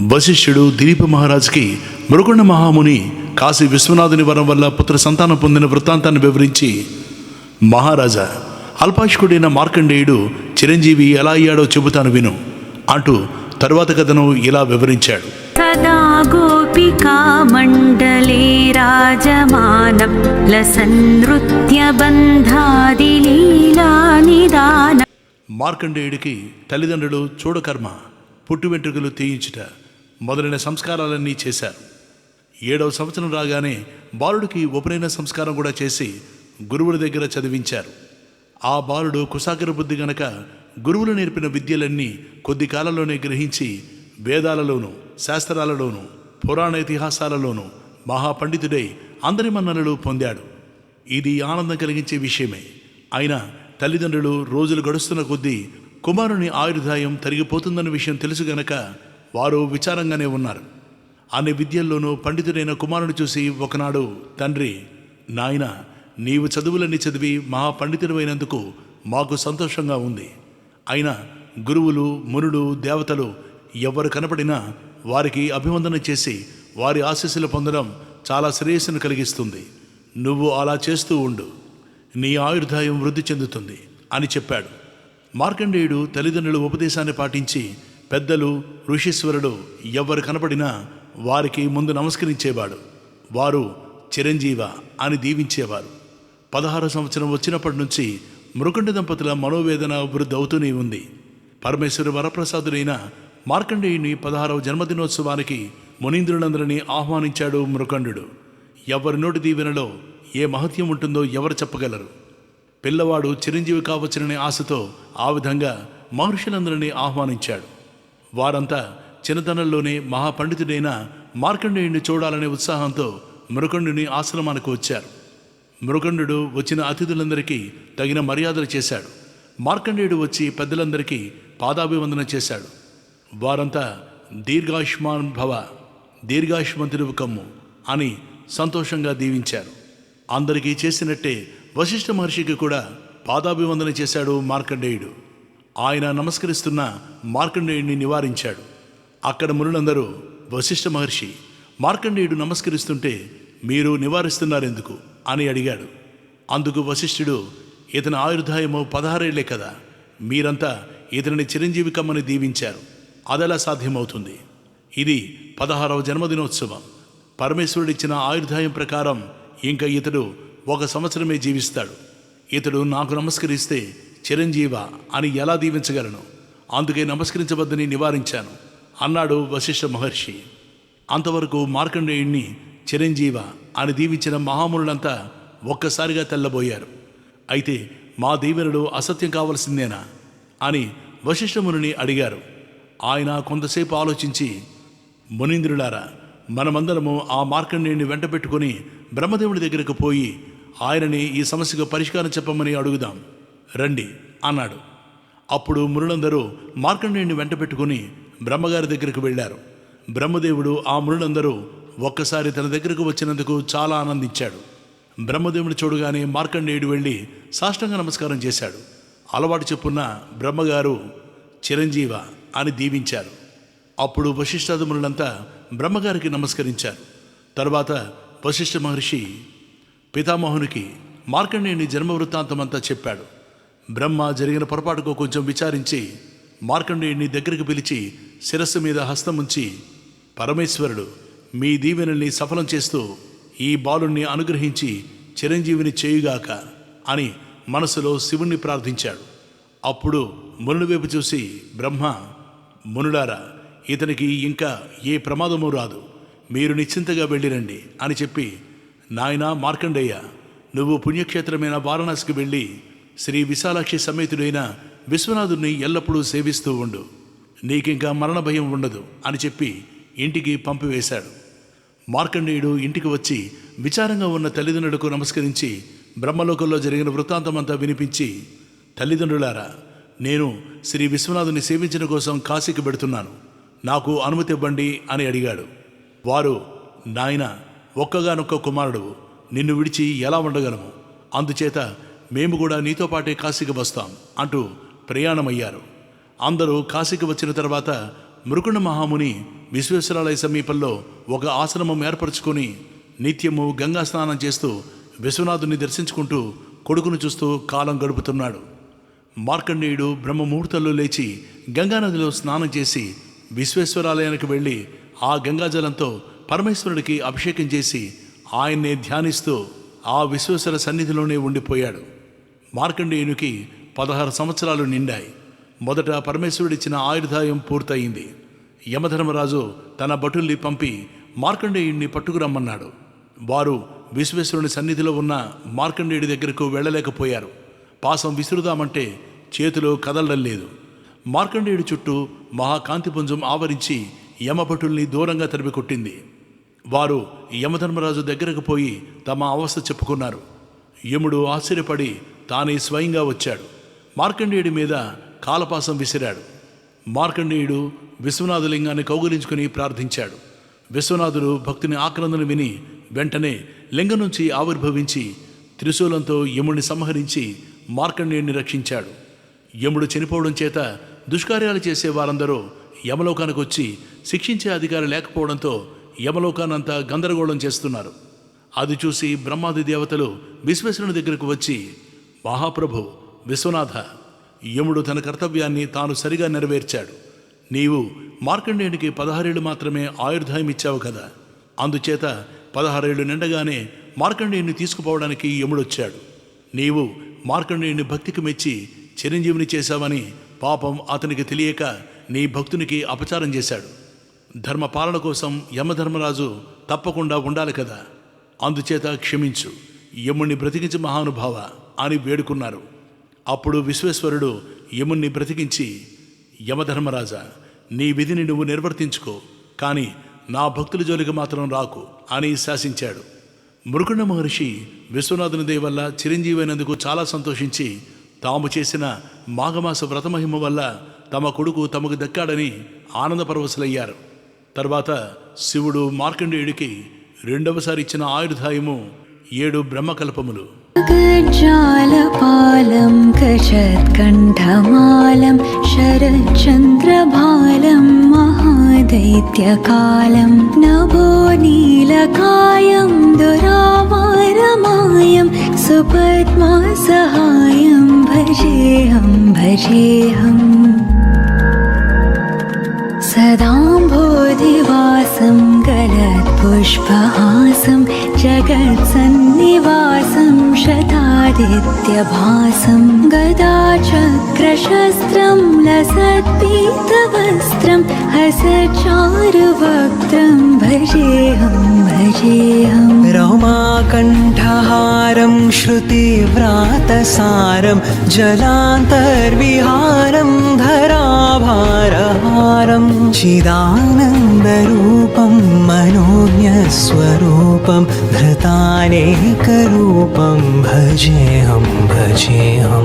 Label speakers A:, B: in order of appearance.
A: వశిష్ఠుడు దిలీప మహారాజుకి మృకుండ మహాముని కాశీ విశ్వనాథుని వరం వల్ల పుత్ర సంతానం పొందిన వృత్తాంతాన్ని వివరించి, మహారాజా, అల్పాయుష్కుడైన మార్కండేయుడు చిరంజీవి ఎలా అయ్యాడో చెబుతాను విను అంటూ తరువాత కథను ఇలా వివరించాడు.
B: సదా గోపికా మండలే రాజమానం లసనృత్య బంధాది లీలా నిదాన.
A: మార్కండేయుడికి తల్లిదండ్రులు చూడకర్మ, పుట్టు వెంట్రుకలు తీయించుట మొదలైన సంస్కారాలన్నీ చేశారు. 7వ సంవత్సరం రాగానే బాలుడికి ఉపనయన సంస్కారం కూడా చేసి గురువుల దగ్గర చదివించారు. ఆ బాలుడు కుశాగ్ర బుద్ధి గనక గురువులు నేర్పిన విద్యలన్నీ కొద్ది కాలంలోనే గ్రహించి వేదాలలోనూ శాస్త్రాలలోనూ పురాణ ఇతిహాసాలలోనూ మహాపండితుడై అందరి మన్ననలు పొందాడు. ఇది ఆనందం కలిగించే విషయమే. అయినా తల్లిదండ్రులు రోజులు గడుస్తున్న కొద్దీ కుమారుని ఆయుర్దాయం తరిగిపోతుందన్న విషయం తెలుసు గనక వారు విచారంగానే ఉన్నారు. అన్ని విద్యల్లోనూ పండితుడైన కుమారుని చూసి ఒకనాడు తండ్రి, నాయన, నీవు చదువులన్నీ చదివి మహాపండితుడు అయినందుకు మాకు సంతోషంగా ఉంది. అయినా గురువులు, మునులు, దేవతలు ఎవరు కనపడినా వారికి అభివందన చేసి వారి ఆశీస్సులు పొందడం చాలా శ్రేయస్సును కలిగిస్తుంది. నువ్వు అలా చేస్తూ ఉండు, నీ ఆయుర్దాయం వృద్ధి చెందుతుంది అని చెప్పాడు. మార్కండేయుడు తల్లిదండ్రుల ఉపదేశాన్ని పాటించి పెద్దలు, ఋషీశ్వరుడు ఎవరు కనపడినా వారికి ముందు నమస్కరించేవాడు. వారు చిరంజీవ అని దీవించేవారు. 16వ సంవత్సరం వచ్చినప్పటి నుంచి మృకుండ దంపతుల మనోవేదన వృద్ధి అవుతూనే ఉంది. పరమేశ్వరు వరప్రసాదుడైన మార్కండేయుని 16వ జన్మదినోత్సవానికి మునీంద్రులందరినీ ఆహ్వానించాడు మృకండు. ఎవరి నోటి దీవెనలో ఏ మహత్యం ఉంటుందో ఎవరు చెప్పగలరు. పిల్లవాడు చిరంజీవి కావచ్చుననే ఆశతో ఆ విధంగా మహర్షులందరినీ ఆహ్వానించాడు. వారంతా చిన్నతనంలోనే మహాపండితుడైన మార్కండేయుడిని చూడాలనే ఉత్సాహంతో మృకండుని ఆశ్రమానికి వచ్చారు. మృకండు వచ్చిన అతిథులందరికీ తగిన మర్యాదలు చేశాడు. మార్కండేయుడు వచ్చి పెద్దలందరికీ పాదాభివందన చేశాడు. వారంతా దీర్ఘాయుష్మాన్ భవ, దీర్ఘాయుష్మంతుడు కమ్ము అని సంతోషంగా దీవించారు. అందరికీ చేసినట్టే వశిష్ఠ మహర్షికి కూడా పాదాభివందన చేశాడు మార్కండేయుడు. ఆయన నమస్కరిస్తున్న మార్కండేయుడిని నివారించాడు. అక్కడ మునులందరూ, వశిష్ఠ మహర్షి, మార్కండేయుడు నమస్కరిస్తుంటే మీరు నివారిస్తున్నారెందుకు అని అడిగాడు. అందుకు వశిష్ఠుడు, ఇతని ఆయుర్దాయము 16 ఏళ్లే కదా, మీరంతా ఇతనిని చిరంజీవి కమ్మని దీవించారు, అదెలా సాధ్యమవుతుంది? ఇది 16వ జన్మదినోత్సవం. పరమేశ్వరుడిచ్చిన ఆయుర్దాయం ప్రకారం ఇంకా ఇతడు 1 సంవత్సరమే జీవిస్తాడు. ఇతడు నాకు నమస్కరిస్తే చిరంజీవ అని ఎలా దీవించగలను? అందుకే నమస్కరించవద్దని నివారించాను అన్నాడు వశిష్ఠ మహర్షి. అంతవరకు మార్కండేయుణ్ణి చిరంజీవ అని దీవించిన మహామునులంతా ఒక్కసారిగా తెల్లబోయారు. అయితే మా దీవెనలు అసత్యం కావలసిందేనా అని వశిష్ఠముని అడిగారు. ఆయన కొంతసేపు ఆలోచించి, మునీంద్రులారా, మనమందరము ఆ మార్కండేయుని వెంట పెట్టుకుని బ్రహ్మదేవుడి దగ్గరకు పోయి ఆయనని ఈ సమస్యకు పరిష్కారం చెప్పమని అడుగుదాం రండి అన్నాడు. అప్పుడు మునులందరూ మార్కండేయుని వెంట పెట్టుకుని బ్రహ్మగారి దగ్గరకు వెళ్ళారు. బ్రహ్మదేవుడు ఆ మునులందరూ ఒక్కసారి తన దగ్గరకు వచ్చినందుకు చాలా ఆనందించాడు. బ్రహ్మదేవుని చూడగానే మార్కండేయుడు వెళ్ళి సాష్టాంగ నమస్కారం చేశాడు. అలవాటు చెప్పున్న బ్రహ్మగారు చిరంజీవ అని దీవించారు. అప్పుడు వశిష్ఠాది మునులంతా బ్రహ్మగారికి నమస్కరించారు. తర్వాత వశిష్ఠ మహర్షి పితామహునికి మార్కండేయుని జన్మ వృత్తాంతమంతా చెప్పాడు. బ్రహ్మ జరిగిన పొరపాటుకు కొంచెం విచారించి మార్కండేయుని దగ్గరికి పిలిచి శిరస్సు మీద హస్తముంచి, పరమేశ్వరుడు మీ దీవెనల్ని సఫలం చేస్తూ ఈ బాలుణ్ణి అనుగ్రహించి చిరంజీవిని చేయుగాక అని మనసులో శివుణ్ణి ప్రార్థించాడు. అప్పుడు మునుల వైపు చూసి బ్రహ్మ, మునులారా, ఇతనికి ఇంకా ఏ ప్రమాదము రాదు, మీరు నిశ్చింతగా వెళ్ళిరండి అని చెప్పి, నాయనా మార్కండేయ, నువ్వు పుణ్యక్షేత్రమైన వారణాసికి వెళ్ళి శ్రీ విశాలాక్షి సమేతుడైన విశ్వనాథుని ఎల్లప్పుడూ సేవిస్తూ ఉండు, నీకింకా మరణ భయం ఉండదు అని చెప్పి ఇంటికి పంపివేశాడు. మార్కండేయుడు ఇంటికి వచ్చి విచారంగా ఉన్న తల్లిదండ్రులకు నమస్కరించి బ్రహ్మలోకంలో జరిగిన వృత్తాంతమంతా వినిపించి, తల్లిదండ్రులారా, నేను శ్రీ విశ్వనాథుని సేవించిన కోసం కాశీకి పెడుతున్నాను, నాకు అనుమతి ఇవ్వండి అని అడిగాడు. వారు, నాయన, ఒక్కగానొక్క కుమారుడు, నిన్ను విడిచి ఎలా ఉండగలము? అందుచేత మేము కూడా నీతో పాటే కాశీకి వస్తాం అంటూ ప్రయాణమయ్యారు. అందరూ కాశీకి వచ్చిన తర్వాత మృకుండ మహాముని విశ్వేశ్వరాలయ సమీపంలో ఒక ఆశ్రమం ఏర్పరచుకొని నిత్యము గంగా స్నానం చేస్తూ విశ్వనాథుని దర్శించుకుంటూ కొడుకును చూస్తూ కాలం గడుపుతున్నాడు. మార్కండేయుడు బ్రహ్మముహూర్తంలో లేచి గంగానదిలో స్నానం చేసి విశ్వేశ్వరాలయానికి వెళ్ళి ఆ గంగాజలంతో పరమేశ్వరుడికి అభిషేకం చేసి ఆయన్నే ధ్యానిస్తూ ఆ విశ్వేశ్వర సన్నిధిలోనే ఉండిపోయాడు. మార్కండేయునికి 16 సంవత్సరాలు నిండాయి. మొదట పరమేశ్వరుడిచ్చిన ఆయుర్దాయం పూర్తయింది. యమధర్మరాజు తన భటుల్ని పంపి మార్కండేయుడిని పట్టుకురమ్మన్నాడు. వారు విశ్వేశ్వరుని సన్నిధిలో ఉన్న మార్కండేయుడి దగ్గరకు వెళ్ళలేకపోయారు. పాసం విసురుదామంటే చేతిలో కదలడం లేదు. మార్కండేయుడి చుట్టూ మహాకాంతిపుంజం ఆవరించి యమభటుల్ని దూరంగా తరిమి కొట్టింది. వారు యమధర్మరాజు దగ్గరకు పోయి తమ అవస్థ చెప్పుకున్నారు. యముడు ఆశ్చర్యపడి తానే స్వయంగా వచ్చాడు. మార్కండేయుడి మీద కాలపాసం విసిరాడు. మార్కండేయుడు విశ్వనాథలింగాన్ని కౌగిలించుకుని ప్రార్థించాడు. విశ్వనాథుడు భక్తుని ఆక్రందన విని వెంటనే లింగం నుంచి ఆవిర్భవించి త్రిశూలంతో యముడిని సంహరించి మార్కండేయుడిని రక్షించాడు. యముడు చనిపోవడం చేత దుష్కార్యాలు చేసే వారందరూ యమలోకానికి వచ్చి శిక్షించే అధికారి లేకపోవడంతో యమలోకానంతా గందరగోళం చేస్తున్నారు. అది చూసి బ్రహ్మాది దేవతలు విశ్వేశ్వరుని దగ్గరకు వచ్చి, మహాప్రభు విశ్వనాథ, యముడు తన కర్తవ్యాన్ని తాను సరిగా నెరవేర్చాడు. నీవు మార్కండేయునికి 16 ఏళ్ళు మాత్రమే ఆయుర్దాయం ఇచ్చావు కదా. అందుచేత 16 ఏళ్ళు నిండగానే మార్కండేయుని తీసుకుపోవడానికి యముడొచ్చాడు. నీవు మార్కండేయుని భక్తికి మెచ్చి చిరంజీవిని చేశావని పాపం అతనికి తెలియక నీ భక్తునికి అపచారం చేశాడు. ధర్మపాలన కోసం యమధర్మరాజు తప్పకుండా ఉండాలి కదా. అందుచేత క్షమించు, యముణ్ణి బ్రతికించి మహానుభావ అని వేడుకున్నారు. అప్పుడు విశ్వేశ్వరుడు యముణ్ణి బ్రతికించి, యమధర్మరాజా, నీ విధిని నువ్వు నిర్వర్తించుకో, కానీ నా భక్తుల జోలికి మాత్రం రాకు అని శాసించాడు. మృకుండ మహర్షి విశ్వనాథుని దయ వల్ల చిరంజీవి అయినందుకు చాలా సంతోషించి తాము చేసిన మాఘమాస వ్రతమహిమ వల్ల తమ కొడుకు తమకు దక్కాడని ఆనందపరవశులయ్యారు. తర్వాత శివుడు మార్కండేయుడికి రెండవసారి ఇచ్చిన ఆయుర్దాయము 7 బ్రహ్మకల్పములు.
B: గజాలపాలం గజత్కంఠమాలం శరచంద్రబాలం మహాదైత్యకాలం నభో నీలకాయం దురావారమాయం సుపద్మాసహాయం భజేహం భజేహం సదాంబోధివాసం గలత్పుష్పహాసం జగత్సన్నివాసం శతాదిత్యభాసం గదాచక్రశస్త్రం లసత్పీతవస్త్రం హసచారువక్త్రం భజేహం భజేహం
C: రమాకంఠహారం శృతివ్రాతసారం జలాంతర్విహారం ధరాభారహారం చిదానందరూపం మనోజ్ఞస్వరూపం ధృతానేకరూపం భజేహం భజేహం